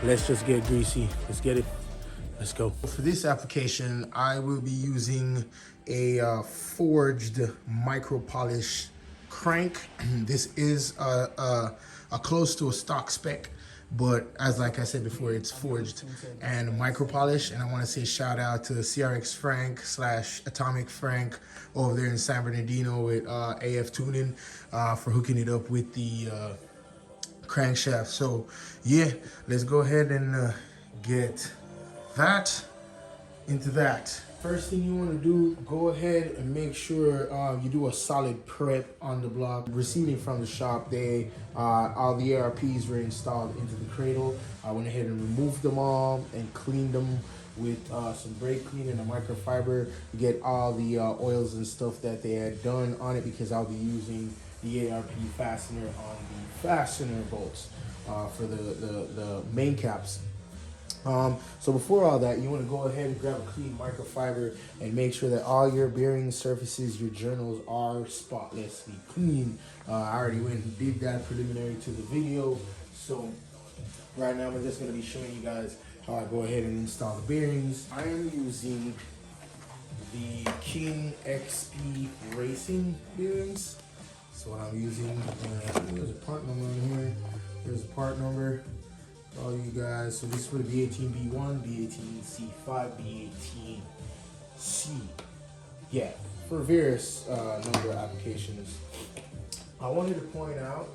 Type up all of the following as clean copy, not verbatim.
let's just get greasy. Let's get it. Let's go. For this application, I will be using a forged micro polish crank. This is a close to a stock spec, but like I said before, it's forged and micro polish. And I want to say shout out to CRX Frank / Atomic Frank over there in San Bernardino with AF Tuning for hooking it up with the crankshaft. So yeah, let's go ahead and get that into that. First thing you want to do, go ahead and make sure you do a solid prep on the block. Receiving from the shop, they all the ARPs were installed into the cradle. I went ahead and removed them all and cleaned them with some brake clean and a microfiber to get all the oils and stuff that they had done on it, because I'll be using the ARP fastener on the fastener bolts for the main caps. So before all that, you want to go ahead and grab a clean microfiber and make sure that all your bearing surfaces, your journals, are spotlessly clean. I already went and did that preliminary to the video. So right now I'm just going to be showing you guys how I go ahead and install the bearings. I am using the King XP Racing bearings. So what I'm using, there's a part number on here. There's a part number. All you guys, so this is for the b18b1, b18c5, b18c. Yeah, for various number of applications. I wanted to point out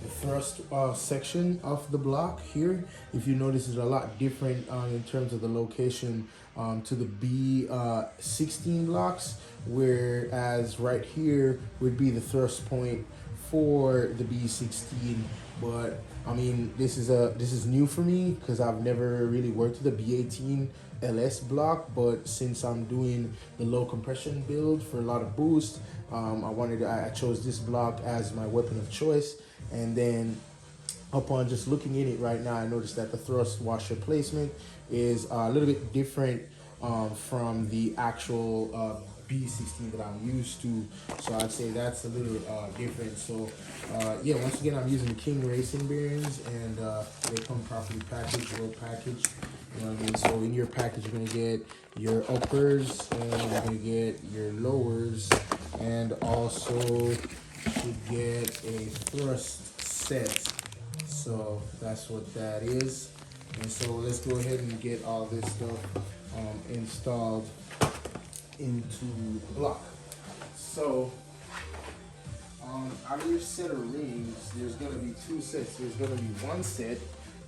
the thrust section of the block here. If you notice, it's a lot different in terms of the location to the B16 blocks, whereas right here would be the thrust point for the B16. But I mean, this is new for me because I've never really worked with a B18 LS block, but since I'm doing the low compression build for a lot of boost, I chose this block as my weapon of choice. And then upon just looking in it right now, I noticed that the thrust washer placement is a little bit different from the actual B16 that I'm used to, so I'd say that's a little different. So yeah, once again, I'm using the King Racing bearings, and they come properly packaged, well packaged. You know what I mean? So in your package, you're gonna get your uppers, and you're gonna get your lowers, and also should get a thrust set. So that's what that is. And so let's go ahead and get all this stuff installed into the block. So out of your set of rings, there's going to be two sets. There's going to be one set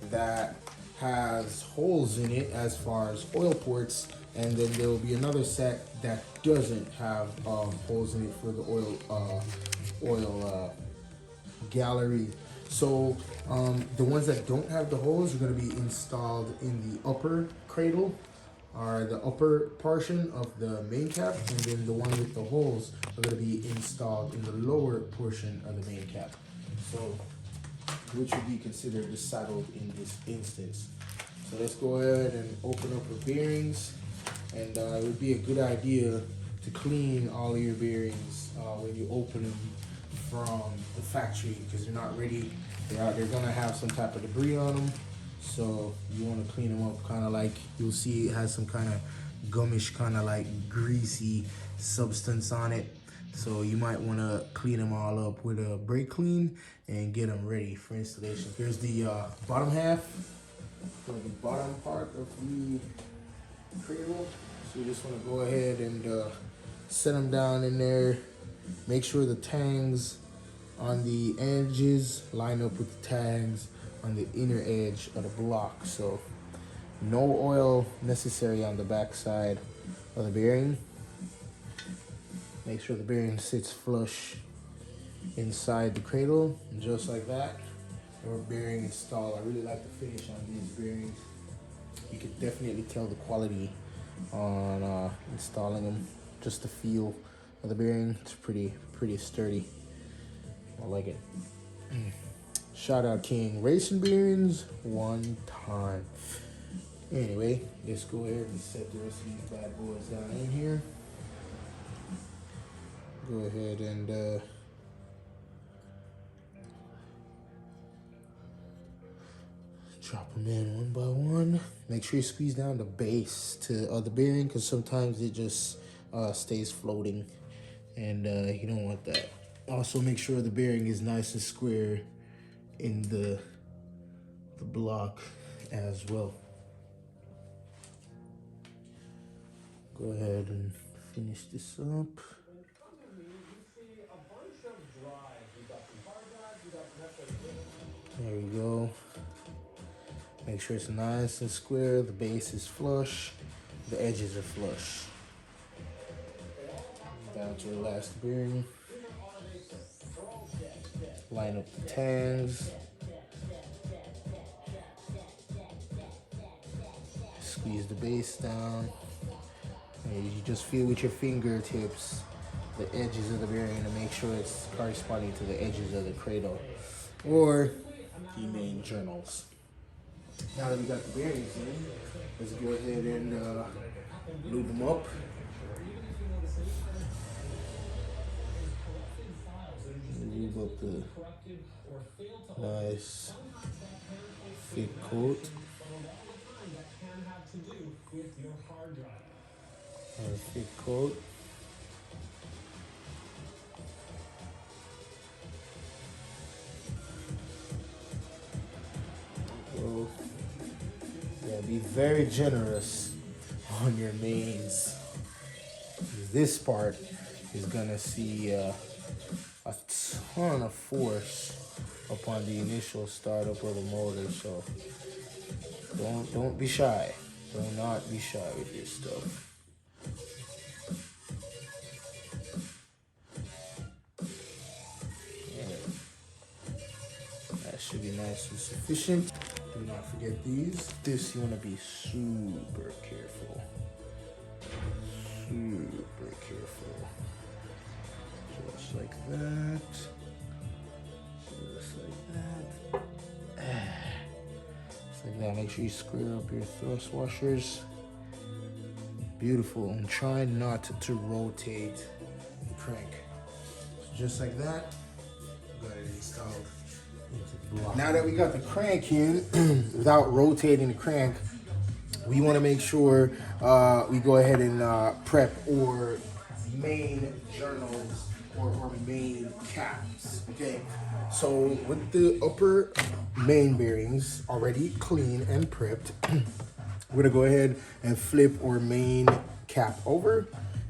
that has holes in it as far as oil ports, and then there will be another set that doesn't have holes in it for the oil gallery. So the ones that don't have the holes are going to be installed in the upper cradle, are the upper portion of the main cap, and then the one with the holes are going to be installed in the lower portion of the main cap. So, which would be considered the saddled in this instance. So let's go ahead and open up the bearings, and it would be a good idea to clean all of your bearings when you open them from the factory, because they're not ready. They're going to have some type of debris on them. So you want to clean them up, kind of like you'll see it has some kind of gummish, kind of like greasy substance on it. So you might want to clean them all up with a brake clean and get them ready for installation. Here's the bottom half, or the bottom part of the cradle. So you just want to go ahead and set them down in there. Make sure the tangs on the edges line up with the tags on the inner edge of the block. So no oil necessary on the back side of the bearing. Make sure the bearing sits flush inside the cradle, just like that. Your bearing installed. I really like the finish on these bearings. You can definitely tell the quality on installing them. Just the feel of the bearing, it's pretty sturdy. I like it. Shout out King Racing Bearings one time. Anyway, let's go ahead and set the rest of these bad boys down in here. Go ahead and Drop them in one by one. Make sure you squeeze down the base to the bearing, because sometimes it just stays floating, and you don't want that. Also, make sure the bearing is nice and square in the block as well. Go ahead and finish this up. There we go. Make sure it's nice and square, the base is flush, the edges are flush. Down to the last bearing. Line up the tangs. Squeeze the base down. And you just feel with your fingertips the edges of the bearing to make sure it's corresponding to the edges of the cradle or the main journals. Now that we got the bearings in, let's go ahead and lube them up. Lube up the nice thick coat. Nice thick coat. So, yeah, be very generous on your mains. This part is gonna see a ton of force upon the initial startup of the motor. So don't be shy. Do not be shy with your stuff. That should be nice and sufficient. Do not forget these. This you want to be super careful. Super careful. Just like that. Just like that. Just like that. Make sure you square up your thrust washers. Beautiful. And try not to rotate the crank. So just like that. Got it installed. Now that we got the crank in, without rotating the crank, we want to make sure we go ahead and prep our main journals or main caps. Okay, so with the upper main bearings already clean and prepped, we're gonna go ahead and flip our main cap over,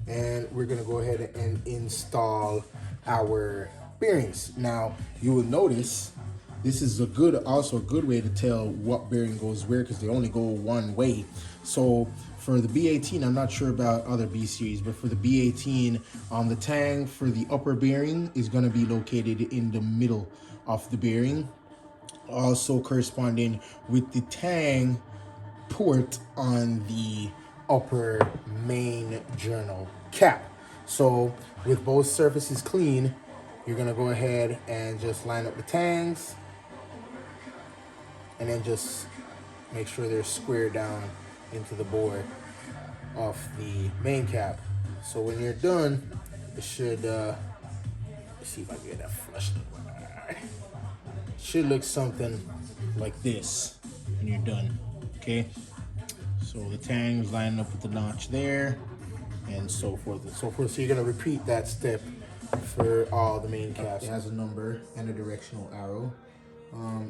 and we're gonna go ahead and install our bearings. Now you will notice this is also a good way to tell what bearing goes where, because they only go one way. So for the B18, I'm not sure about other B series, but for the B18, the tang for the upper bearing is going to be located in the middle of the bearing, also corresponding with the tang port on the upper main journal cap. So with both surfaces clean, you're going to go ahead and just line up the tangs, and then just make sure they're square down into the bore of the main cap. So when you're done, it should, let's see if I can get that flushed. Should look something like this when you're done, okay? So the tangs line up with the notch there, and so forth and so forth. So you're gonna repeat that step for all the main caps. It has a number and a directional arrow,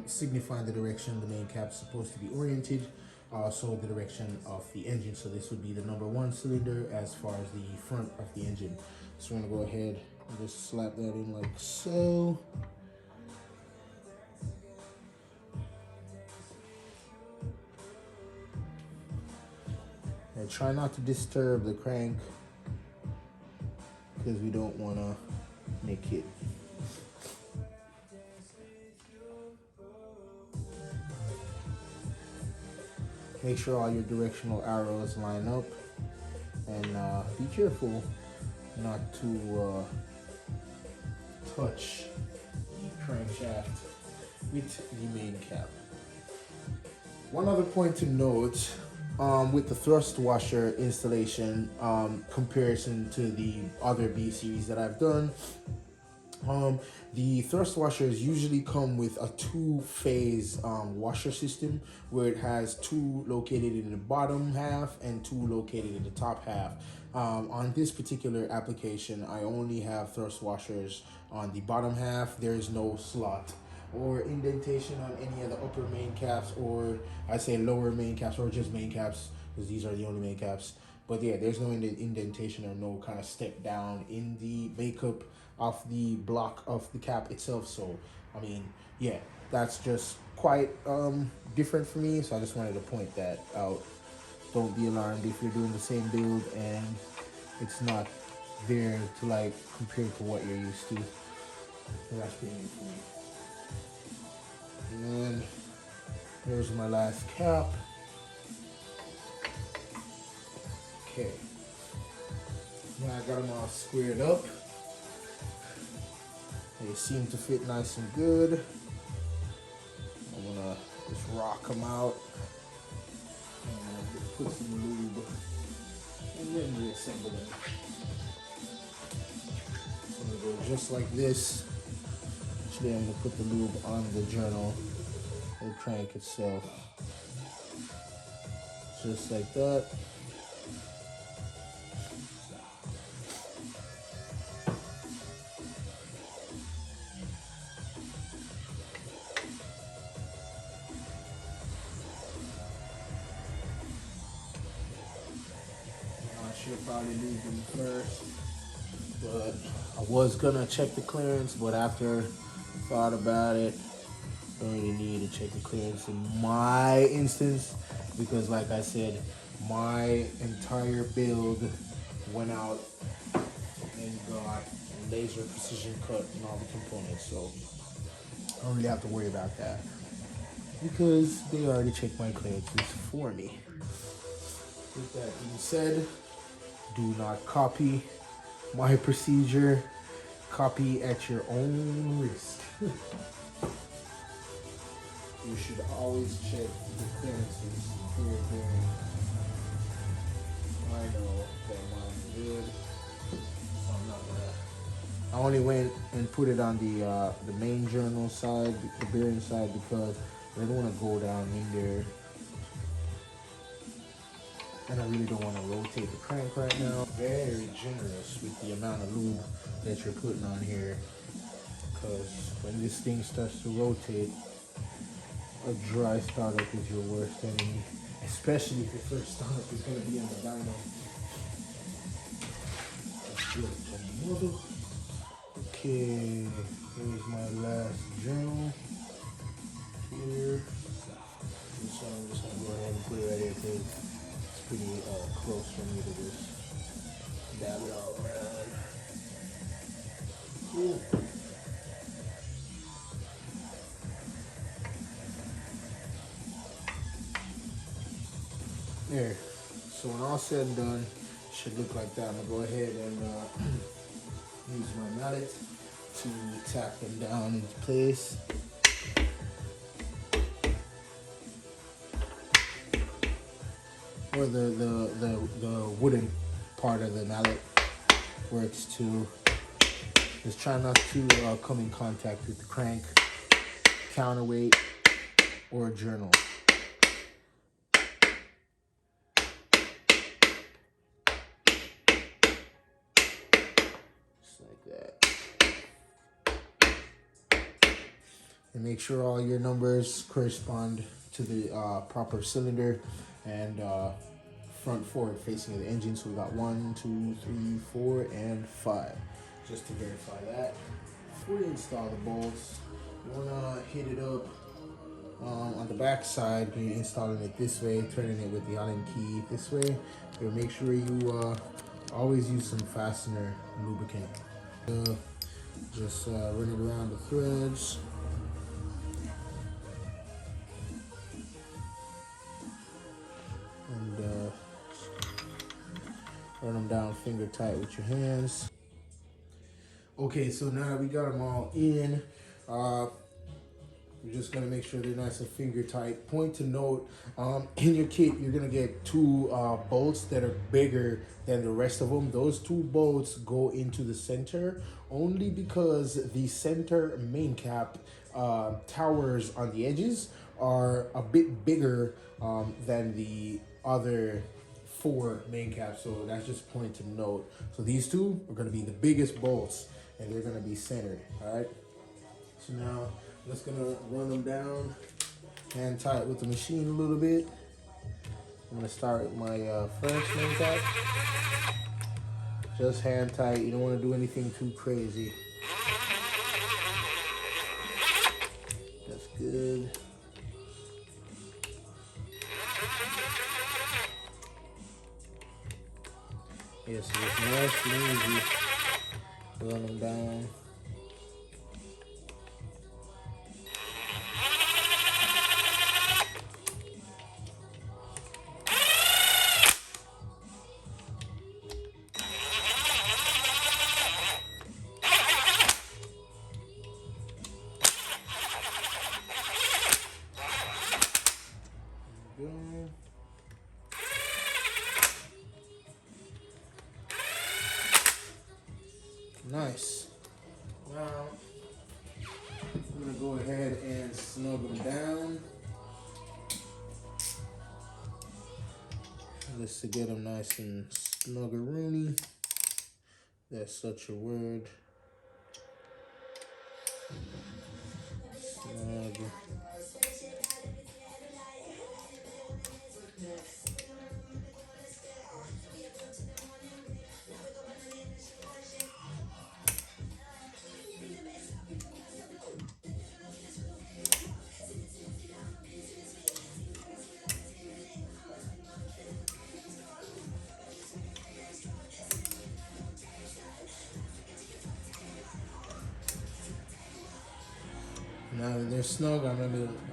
signifying the direction the main cap is supposed to be oriented, also the direction of the engine. So this would be the number 1 cylinder as far as the front of the engine. So we're gonna go ahead and just slap that in like so. And try not to disturb the crank, because we don't want to nick it. Make sure all your directional arrows line up, and be careful not to touch the crankshaft with the main cap. One other point to note, with the thrust washer installation, comparison to the other B series that I've done, The thrust washers usually come with a two-phase washer system where it has two located in the bottom half and two located in the top half. On this particular application, I only have thrust washers on the bottom half. There is no slot or indentation on any of the upper main caps, or I say lower main caps, or just main caps, because these are the only main caps. But yeah, there's no indentation or no kind of step down in the makeup of the block of the cap itself. So I mean, yeah, that's just quite different for me. So I just wanted to point that out. Don't be alarmed if you're doing the same build and it's not there to like compare to what you're used to. So that's pretty neat for me. And then here's my last cap. Okay. Now I got them all squared up. They seem to fit nice and good. I'm gonna just rock them out and just put some lube and then reassemble them. So I'm gonna go just like this. Actually, I'm gonna put the lube on the journal, the crank itself, just like that. Should probably leave them first, but I was gonna check the clearance, but after I thought about it, don't really need to check the clearance in my instance, because like I said, my entire build went out and got laser precision cut in all the components, so I don't really have to worry about that because they already checked my clearances for me. With that being said, do not copy my procedure. Copy at your own risk. You should always check the clearances for your bearing. I know that mine's good, so I'm not gonna. I only went and put it on the main journal side, the bearing side, because I don't want to go down in there. And I really don't want to rotate the crank right now. Very generous with the amount of lube that you're putting on here, because when this thing starts to rotate, a dry startup is your worst enemy, especially if your first startup is going to be on the dyno. Let's do it. Okay, here's my last journal here. This one I'm just going to go ahead and put it right here because it's pretty close for me to just dab it all around. Cool. There. So when all said and done, it should look like that. I'm gonna go ahead and use my mallet to tack them down into place. Or the wooden part of the mallet works too. Just try not to come in contact with the crank, counterweight, or journal. Just like that. And make sure all your numbers correspond to the proper cylinder and front forward facing of the engine. So we got 1, 2, 3, 4, and 5. Just to verify that. Before you install the bolts, you wanna hit it up on the back side. When you're installing it this way, turning it with the Allen key this way. You'll make sure you always use some fastener lubricant. Just run it around the threads. And run them down finger tight with your hands. Okay, so now that we got them all in, You're just gonna make sure they're nice and finger tight. Point to note, in your kit, you're gonna get two bolts that are bigger than the rest of them. Those two bolts go into the center only because the center main cap towers on the edges are a bit bigger than the other 4 main caps. So that's just point to note. So these two are gonna be the biggest bolts and they're gonna be centered, all right? So now I'm just gonna run them down, hand tight with the machine a little bit. I'm gonna start with my first main cap. Just hand tight, you don't wanna do anything too crazy. That's good. Yeah, so it's nice and easy. Run them down. Nice. Now, I'm gonna go ahead and snug them down. Just to get them nice and snuggeroony. That's such a word. Snug. Now that they're snug, I'm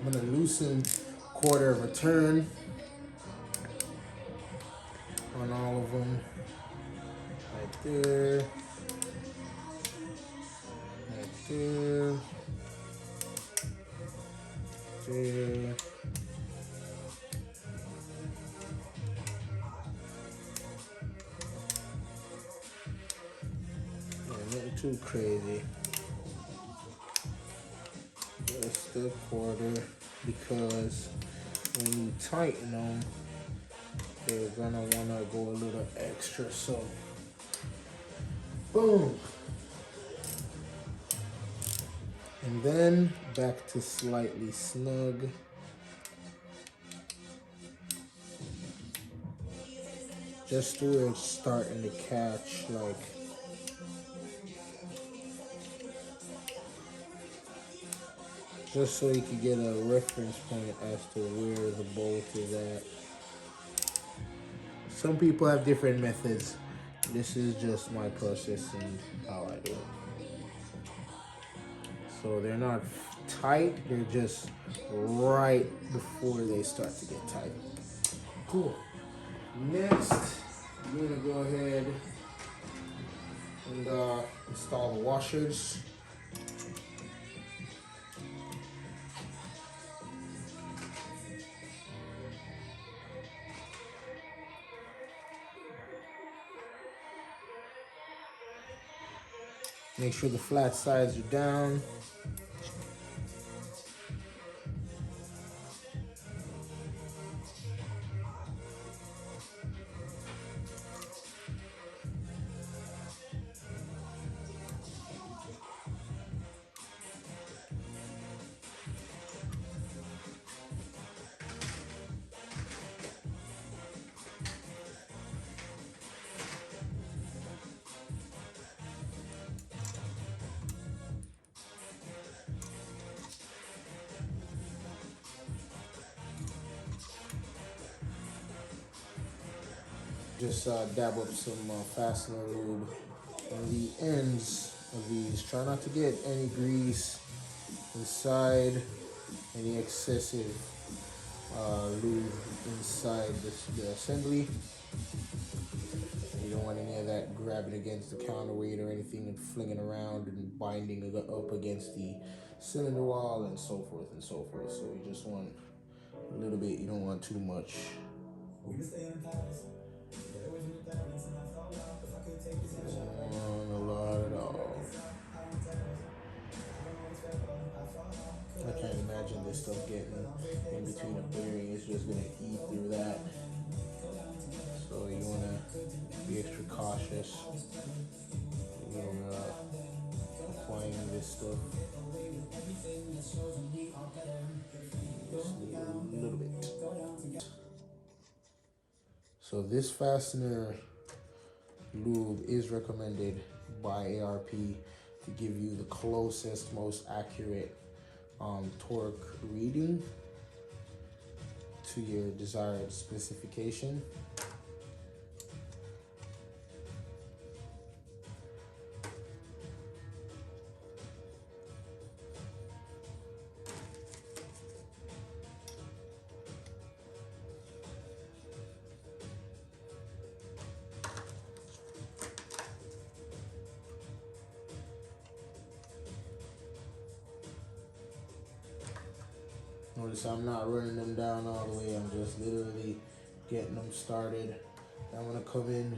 gonna loosen quarter of a turn on all of them. Right there. Right there. There. Yeah, nothing too crazy. Just the quarter, because when you tighten them, they're gonna wanna go a little extra. So, boom. And then back to slightly snug. Just where it's starting to catch, like, just so you can get a reference point as to where the bolt is at. Some people have different methods. This is just my process and how I do it. So they're not tight, they're just right before they start to get tight. Cool. Next, I'm gonna go ahead and install the washers. Make sure the flat sides are down. Just dab up some fastener lube on the ends of these. Try not to get any grease inside, any excessive lube inside the assembly. You don't want any of that grabbing against the counterweight or anything and flinging around and binding it up against the cylinder wall and so forth and so forth. So you just want a little bit, you don't want too much. You don't want a lot at all. I can't imagine this stuff getting in between a bearing. It's just going to eat through that. So you want to be extra cautious in applying this stuff. Just a little bit. So this fastener lube is recommended by ARP to give you the closest, most accurate torque reading to your desired specification. Notice I'm not running them down all the way, I'm just literally getting them started. I'm going to come in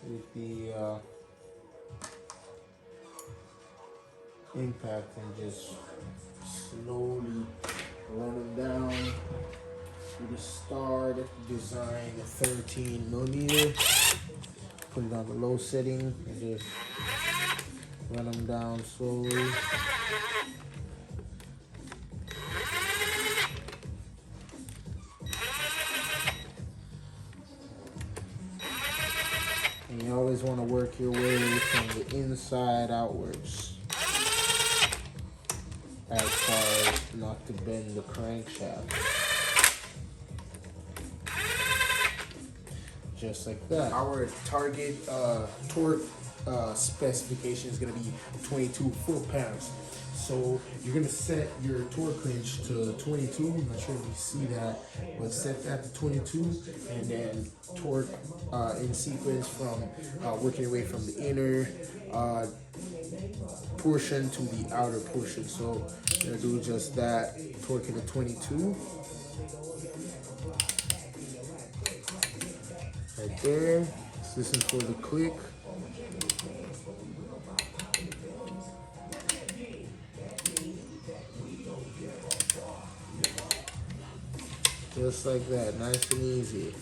with the impact and just slowly run them down with the star design 13mm. Put it on the low setting and just run them down slowly. And you always want to work your way from the inside outwards, as far as not to bend the crankshaft. Just like that. Our target torque specification is going to be 22 foot-pounds. So you're going to set your torque wrench to 22. I'm not sure if you see that, but set that to 22, and then torque in sequence from working your way from the inner portion to the outer portion. So you're going to do just that, torque in a 22. Right there. Let's listen for the click. Just like that, nice and easy.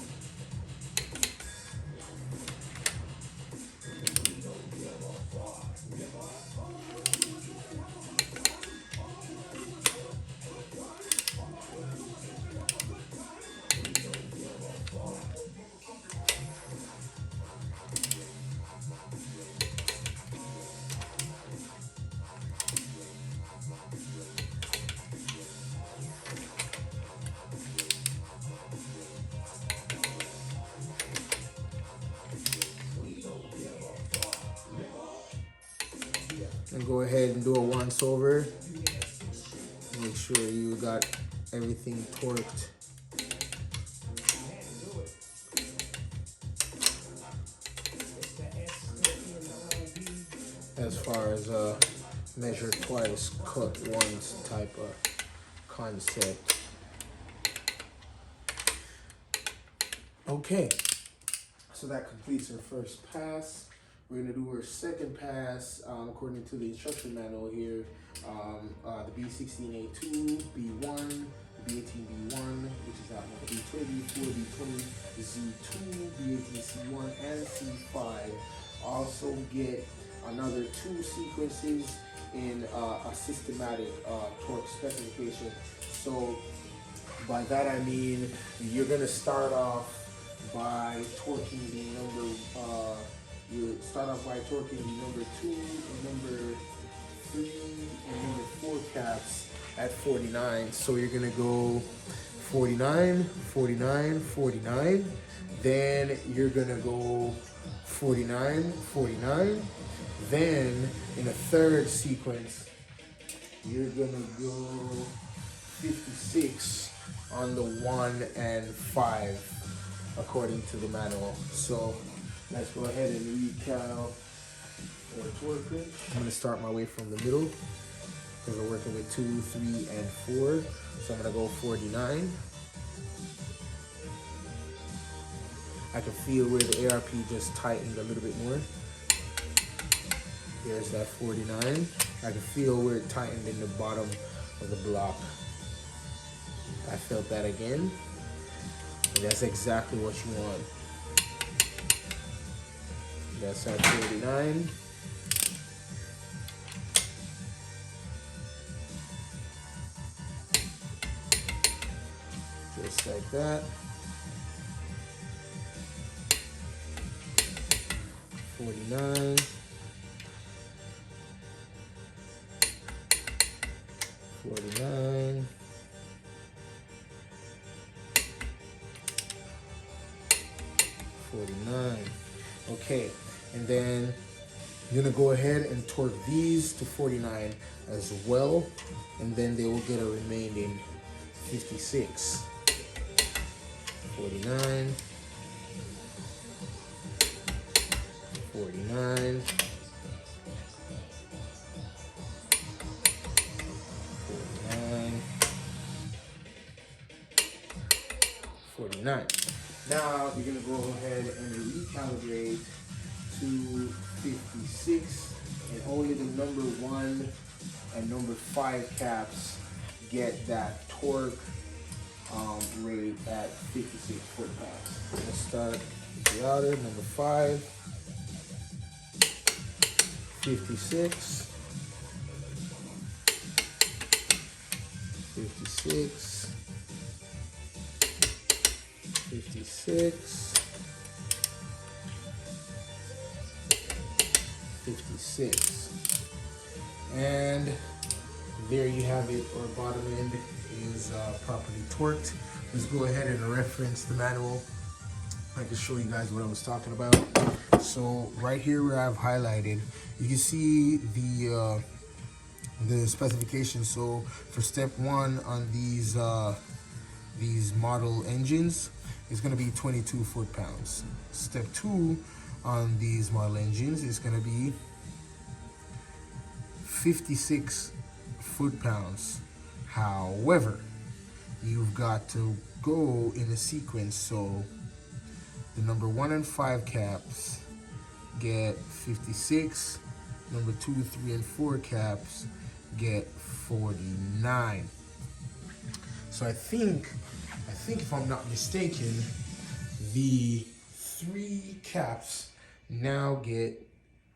And go ahead and do a once over. Make sure you got everything torqued. As far as measure twice, cut once type of concept. Okay, so that completes our first pass. We're going to do our second pass according to the instruction manual here. The B16A2, B1, B18B1, which is that one, B20, 4B20, Z2, B18C1, and C5. Also get another 2 sequences in a systematic torque specification. So by that I mean you're going to start off by torquing the number you start off by torquing the number 2, number 3, and number 4 caps at 49. So you're gonna go 49, 49, 49. Then you're gonna go 49, 49. Then in a third sequence, you're gonna go 56 on the 1 and 5, according to the manual. So Let's go ahead and recal our torque wrench. I'm going to start my way from the middle because we're working with 2, 3, and 4. So I'm going to go 49. I can feel where the ARP just tightened a little bit more. There's that 49. I can feel where it tightened in the bottom of the block. I felt that again. And that's exactly what you want. That's at 49. Just like that. 49. 49. 49. Okay, and then you're gonna go ahead and torque these to 49 as well, and then they will get a remaining 56. 49. 49. 49. 49. Now you're gonna go ahead and recalibrate to 56, and only the number 1 and number 5 caps get that torque rate at 56 foot-pounds. Let's start with the outer, number 5, 56, 56, 56, 56, and there you have it. Our bottom end is properly torqued. Let's go ahead and reference the manual. I can show you guys what I was talking about. So right here where I've highlighted, you can see the specifications. So for step 1 on these model engines, it's going to be 22 foot-pounds. Step 2 on these model engines is going to be 56 foot-pounds. However, you've got to go in a sequence. So the number 1 and 5 caps get 56. Number 2, 3, and 4 caps get 49. So I think if I'm not mistaken, the 3 caps now get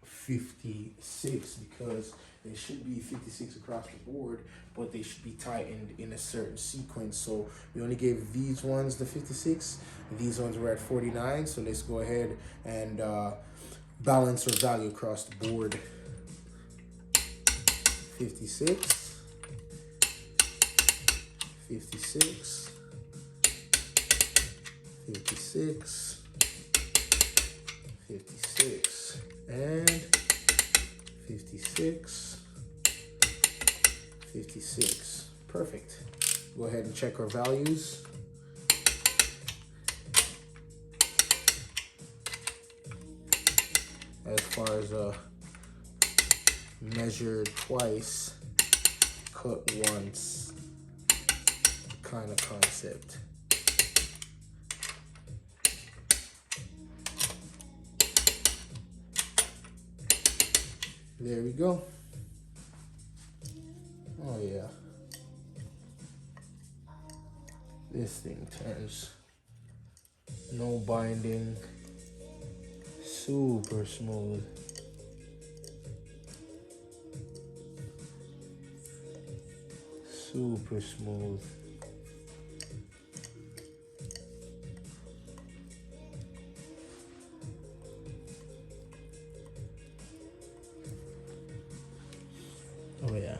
56 because they should be 56 across the board, but they should be tightened in a certain sequence. So we only gave these ones the 56, these ones were at 49. So let's go ahead and balance our value across the board. 56, 56, 56, 56, and 56, 56. Perfect. Go ahead and check our values. As far as measure twice, cut once kind of concept. There we go. Oh yeah. This thing turns. No binding. Super smooth. Super smooth. Oh yeah.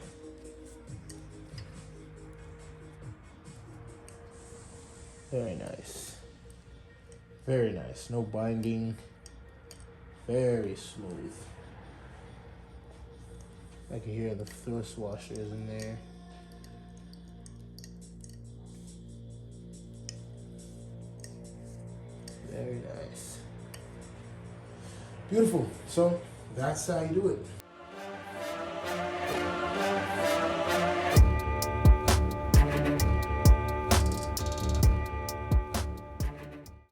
Very nice. Very nice. No binding. Very smooth. I can hear the thrust washers in there. Very nice. Beautiful. So that's how you do it.